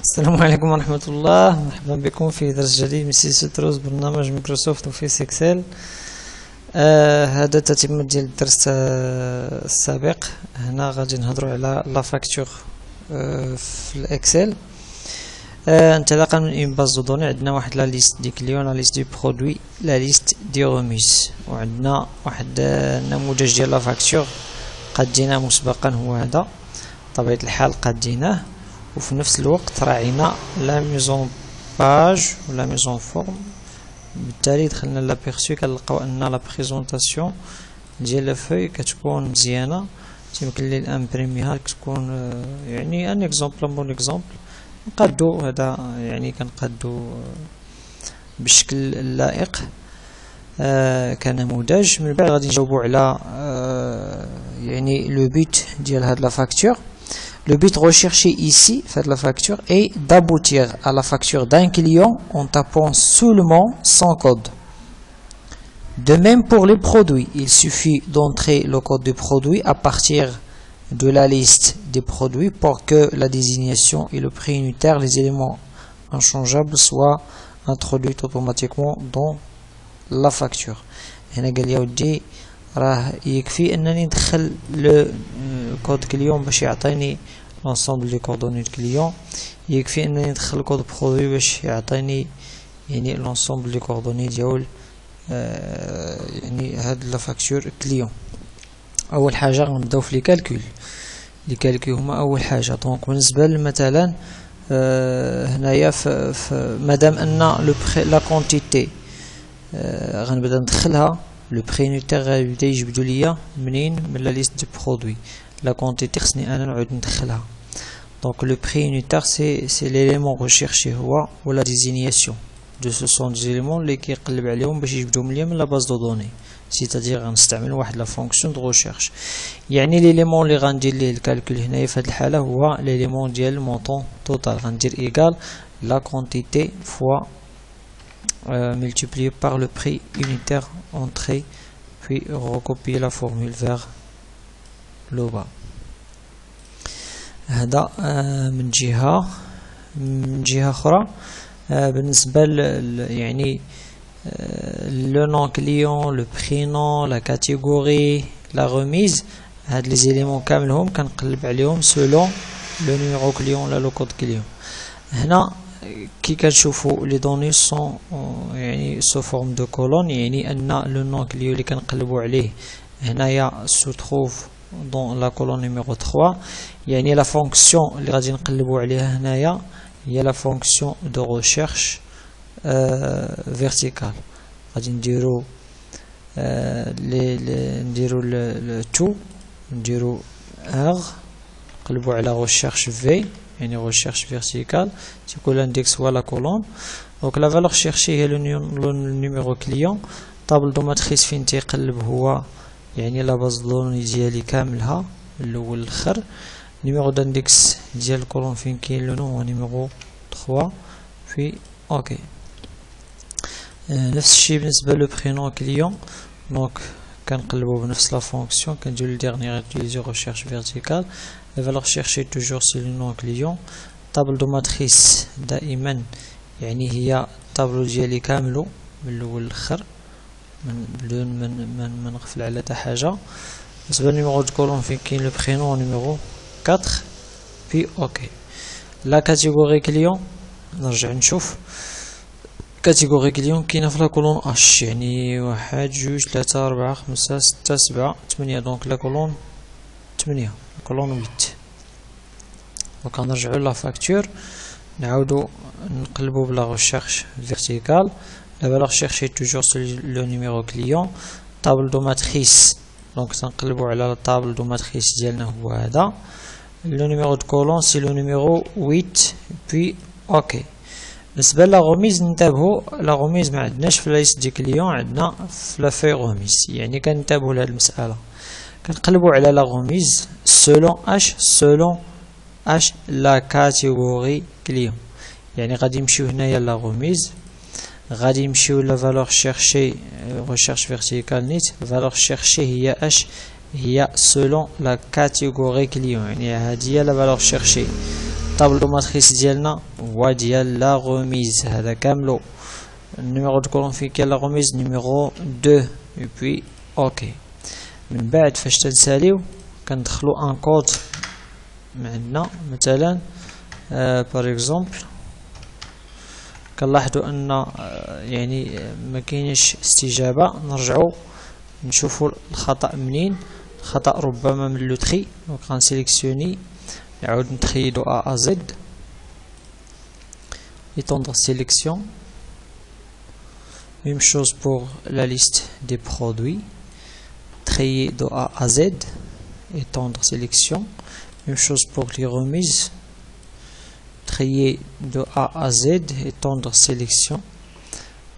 السلام عليكم ورحمة الله. مرحبا بكم في درس جديد من سلسلة دروس برنامج مايكروسوفت اوفيس اكسل. هذا تتمة ديال الدرس السابق. هنا غادي نهضروا على لا فاكتور في الاكسل. انطلاقا من اون باز دو دوني عندنا واحد لا ليست دي كليون، لا ليست دي برودوي، لا ليست دي روميز، وعندنا واحد نموذج ديال لا فاكتور قديناه مسبقا، هو هذا بطبيعة الحال قديناه، وفي نفس الوقت راعينا لا ميزون باج ولا ميزون فورم. بالتالي دخلنا لابيرسو كنلقاو ان لا بريزونطاسيون ديال لافوي كتكون مزيانه، تيمكن لي نامبريميها، كتكون يعني ان اكزومبل بون اكزومبل نقادو هذا، يعني كنقادو بالشكل اللائق كنموذج. من بعد غادي نجاوبو على يعني لو بوت ديال هاد لا فاكتور. Le but recherché ici, faire la facture, est d'aboutir à la facture d'un client en tapant seulement son code. De même pour les produits, il suffit d'entrer le code du produit à partir de la liste des produits pour que la désignation et le prix unitaire, les éléments inchangeables, soient introduits automatiquement dans la facture. راه يكفي انني ندخل لو كود كليون باش يعطيني لونسومبل لي كوردوني كليون، يكفي انني ندخل كود برودوي باش يعطيني يعني لونسومبل لي كوردوني ديال يعني هاد لا فاكتور كليون. اول حاجه غنبداو في لي كالكول هما اول حاجه. دونك بالنسبه مثلا هنايا في مادام ان لو لا كونتيتي غنبدا ندخلها، لو بري يونيتير غيبدا يجبدو ليا منين؟ من لا ليست دو برودوي. لا كونتيتي خصني انا نعود ندخلها. دونك لو بري يونيتير سي ليليمون ريشيرشي هو ولا ديزينياسيون دو سو سون دي ليليمون اللي كيقلب عليهم باش يجبدوهم ليا من لا باز دو دوني، سيتادير غنستعمل واحد لا فونكسيون دو ريشيرش. يعني ليليمون اللي غندير ليه الكالكول هنايا في هاد الحاله هو ليليمون ديال المونطون توتال، غندير ايكال لا كونتيتي فوا multiplié par le prix unitaire entré, puis recopier la formule vers le bas. هذا من جهة أخرى. بالنسبة يعني le nom client, le prénom, la catégorie, la remise، هاد les éléments كاملهم كنقلب عليهم selon le numéro client ولا le code client. هنا كي كتشوفوا لي دوني سون يعني سو فورم دو كولون، يعني ان لو نون كليو اللي كنقلبوا عليه هنايا سو تروف دون لا كولون نيميرو 3. يعني لا فونكسيون اللي غادي نقلبوا عليها هنايا هي لا فونكسيون دو ريشيرش فيرتيكال. غادي نديرو نديرو تو، نديرو ار، نقلبوا على ريشيرش في، يعني recherche verticale تيكون l'index ولا colonne. donc la valeur cherchée هي le numéro client. طابل دو ماتريس فين تيقلب هو يعني لا باز دوني ديالي كاملها من الاول للاخر. نيميرو داندكس ديال الكولون فين كاين لو نو هو نيميرو 3 في اوكي. نفس الشيء بالنسبه لو برينون كليون. دونك كنقلبوا بنفس لا فونكسيون، كنديرو لو ديرنيير utiliser recherche verticale. La valeur cherchée toujours c'est le nom client. طابل دو ماتريس دائما يعني هي طابلو ديالي كاملو من الاول للاخر بدون ما نغفل على حتى حاجه. بالنسبه للنيميرو دو كولون فين كاين لو برينون نيميرو 4 بي اوكي. لا كاتيجوري كليون نرجع نشوف كاتيجوري كليون كاينه في لا كولون اش، يعني 1 2 3 4 5 6 7 8. دونك لا كولون 8 كولون 8. دونك غنرجعو لا فاكتور نعاودو نقلبو بلا ريشيرش فيرتيكال. لا فالور شيرشي توجور سو لو نيميرو كليون. طابل دو ماتريس دونك تنقلبو على لا طابل دو ماتريس ديالنا هو هذا. لو نيميرو دو كولون سي لو نيميرو 8 بي اوكي. بالنسبه لا غوميز ننتبهوا، لا غوميز ما عندناش في ليست دي كليون، عندنا في لا في غوميز. يعني كننتبهوا لهاد المساله، كنقلبوا على لا غوميز selon اش لا كاتيجوري كليون. يعني غادي نمشيو هنايا لا غوميز، غادي نمشيو لا فالور شيرشي ريشيرش فيرتيكال نيت. فالور شيرشي هي اش؟ هي selon la catégorie client، يعني هذه هي la valeur cherchée. طابل دو ماتريس ديالنا هو ديال لا غوميز، هذا كاملو. النيميرو دو كولون فين كاين لا غوميز نيميرو 2 اي بي اوكي. من بعد فاش تنساليو كندخلو ان كود عندنا مثلا بار اكزومبل، كنلاحظوا ان يعني ما كاينش استجابه. نرجعوا نشوفوا الخطا منين. الخطا ربما من لو تري. دونك غنسيليكسيوني نعاود نتخيدو ا زد étendre sélection. Même chose pour la liste des produits, trier de A à Z, étendre sélection. Même chose pour les remises, trier de A à Z, étendre sélection.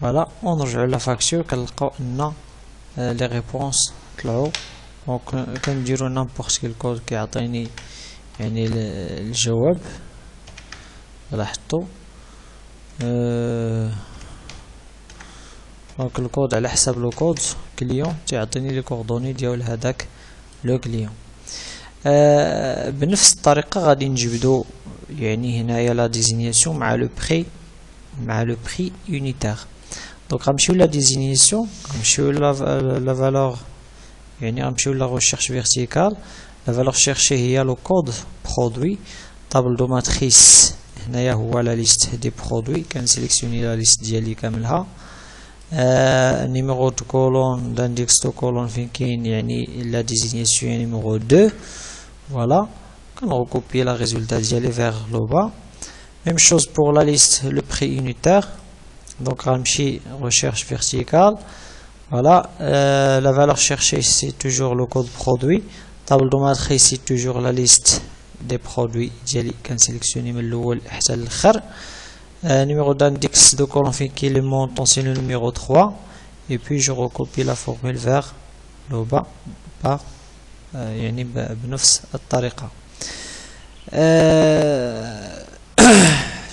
Voilà, on rejoint la facture, on a les réponses là-haut. Donc quand dire n'importe quel code qui a donné الجواب لاحظتوا. دونك الكود على حسب لو كود كليون تعطيني لي كوردوني ديال هذاك لو كليون. بنفس الطريقه غادي نجبدو يعني هنايا لا ديزينياسيون مع لو بري يونيتير. دونك غنمشيو لا ديزينياسيون، غنمشيو لا فالور يعني غنمشيو لا ريشيرش فيرتيكال. لا فالور شيرشي هي لو كود برودوي. طابل دو ماتريس هنايا هو لا ليست دي برودوي، كنسيليكسيوني لا ليست ديالي كاملها. نيميرو دو كولون d'aindex دو كولون فين كاين يعني لا ديزينياسيون نيميرو 2. فوالا كنغوكوبي لا ريزولتا ديالي فيغ لو با. ميم شوز بور لا ليست لو بري يونيتير. دونك غنمشي ريشيرش فيرتيكال. فوالا لا فالور شيرشي سي توجور لو كود برودوي. طابل دو ماتريس سي توجور لا ليست دي برودوي ديالي، كنسيليكسيوني من الاول حتى الاخر. Numéro d'index de colonne fin qui est le montant, c'est le numéro 3. Et puis je recopie la formule vers le bas par يعني بنفس الطريقة.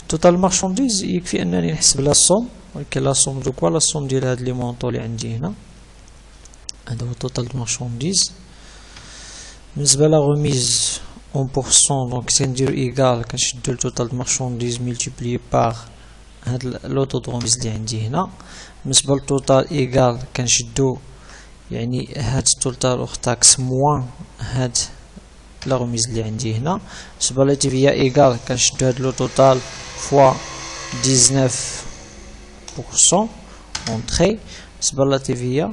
total marchandise يكفي أنني نحسب لا صوم، ولكن لا صوم دو كوا؟ لا صوم ديال هاد لي مونطو اللي عندي هنا. هذا هو total marchandise. بالنسبة لا غوميز en pourcent، donc كنديرو ايكال كنشدو التوتال مارشانديز ملتيبلي بار هاد لوطو غوميز اللي عندي هنا. بالنسبه للتوتال ايكال كنشدو يعني هاد التوتال اوغ تاكس موان هاد لا غوميز اللي عندي هنا. بالنسبه لي تيفيا ايكال كنشدو هاد لو توتال فوا 19% اونطري. بالنسبه لا تيفيا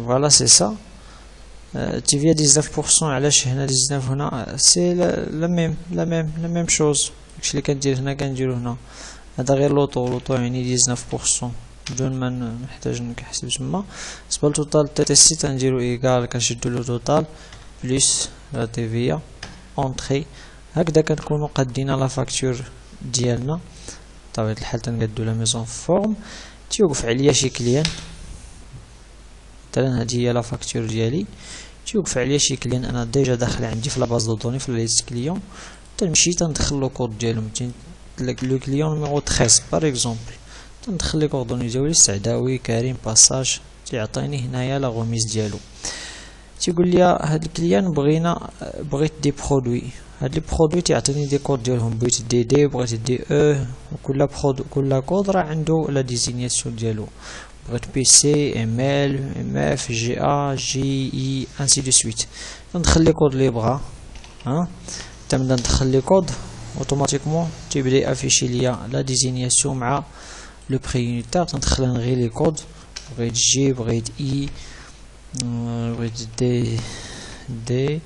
فوالا سي سا. تيفيا 19%. علاش هنا 19 هنا؟ سي لا ميم شوز. داكشي اللي كندير هنا كنديرو هنا. هذا غير لوطو يعني 19% بدون ما نحتاج نحسب تما. بالنسبه للتوتال تي سي تنديرو ايكال كنشدو لو توتال بلس لا تيفيا اونطري. هكذا كنكونو قادينا لا فاكتور ديالنا. بطبيعة الحال تنقادو لا ميزون فورم. تيوقف عليا شي كليان، مثلا هذه هي لا فاكتور ديالي، تيوقف عليا شي كليان انا ديجا داخل عندي في لا باز دو دوني في ليست كليون. تنمشي تندخل لو كود ديالهم لو كليون نيميرو 13 بار اكزومبل. تندخل لي كوردوني ديالي السعداوي كريم باساج، تيعطيني هنايا لا غوميز ديالو. تيقول لي هاد الكليان بغيت دي برودوي. هاد لي برودوي تيعطيني دي كود ديالهم، بغيت دي بغيت دي او. كل كود راه عنده لا ديزينياسيون ديالو. بغيت بي سي ام ال ام اف جي ا جي اي انسي دو سويت. ندخل لي كود اللي بغا تنبدا ندخل لي كود اوتوماتيكمون تيبدا يافيشي ليا لا ديزينياسيون مع لو بري يونيتير. تندخل نغي لي كود، بغيت جي بغيت اي بغيت دي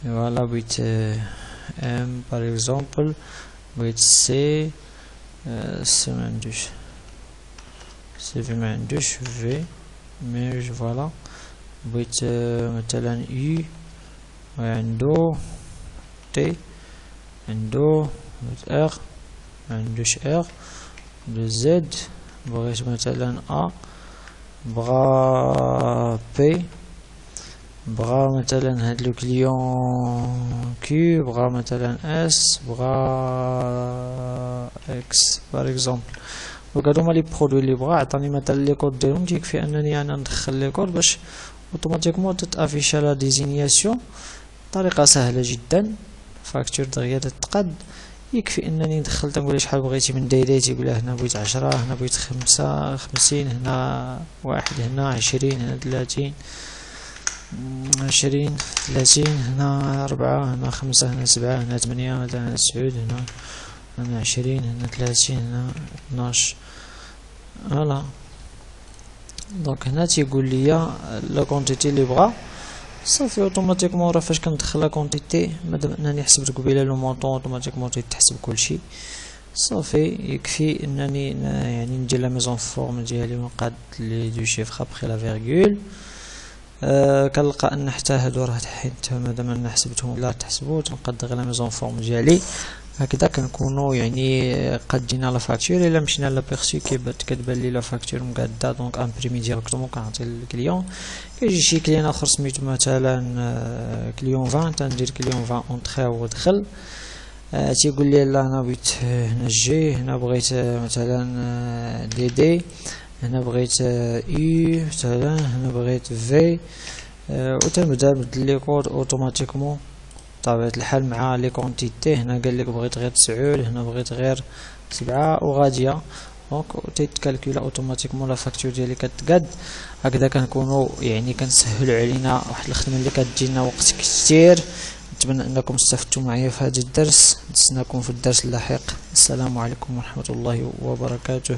فوالا بغيت ام بار اكزومبل بغيت سي ما عندوش سي ما عندوش في مي فوالا بغيت مثلا يو عندو تي عندو ار ما عندوش ار دو زد بغيت مثلا ا بغا بي بغا مثلا هاد لو كليون كيو بغا مثلا اس بغا اكس بار اكزومبل. دونك هادو هما لي برودوي اللي بغا. عطاني مثلا لي كود ديالهم، تيكفي انني انا ندخل لي كود باش اوتوماتيكمون تتافيشا لا ديزينياسيون. طريقه سهله جدا. فاكتور دغيا تقد. يكفي انني ندخل تنقول شحال بغيتي من دايرات، يقول هنا بغيت 10، هنا بغيت 5 50، هنا 1، هنا 20، هنا 30 20 30، هنا 4، هنا 5، هنا 7، هنا 8، هنا 9، هنا 20، هنا 30، هنا 12. فوالا دونك هنا تيقول لي لا كونتيتي اللي بغا صافي اوتوماتيكمون. راه فاش كندخل لا كونتيتي مادام انني حسبت قبيله لو مونطون اوتوماتيكمون تيتحسب كلشي صافي. يكفي انني يعني ندير لا ميزون فورم ديالي ونقاد لي دو شيفر ابخي لا فيرغول. كنلقى ان حتى هادو راه حيت مادام انا حسبتهم لا تحسبوا، تنقاد غير لا ميزون فورم ديالي. هكذا كنكونوا يعني قادين لا فاكتور. الا مشينا لا بيرسي كتبان لي لا فاكتور مقاده دونك امبريمي ديريكتومون كنعطي للكليون. كيجي شي كليون اخر سميتو مثلا كليون 20، تندير كليون 20 اونطري ودخل. تيقول لي لا انا بغيت هنا جي، هنا بغيت مثلا دي، هنا بغيت اي مثلا، هنا بغيت في، وتنبدا نبدل لي كود اوتوماتيكمون بطبيعة الحال مع لي كونتيتي. هنا قال لك بغيت غير 9، هنا بغيت غير 7 وغاديه. دونك تيتكالكولا اوتوماتيكمون لا فاكتور ديالي كتقاد. هكذا كنكونوا يعني كنسهلوا علينا واحد الخدمه اللي كتجينا وقت كثير. نتمنى انكم استفدتوا معايا في هذا الدرس. نتسناكم في الدرس اللاحق. السلام عليكم ورحمة الله وبركاته.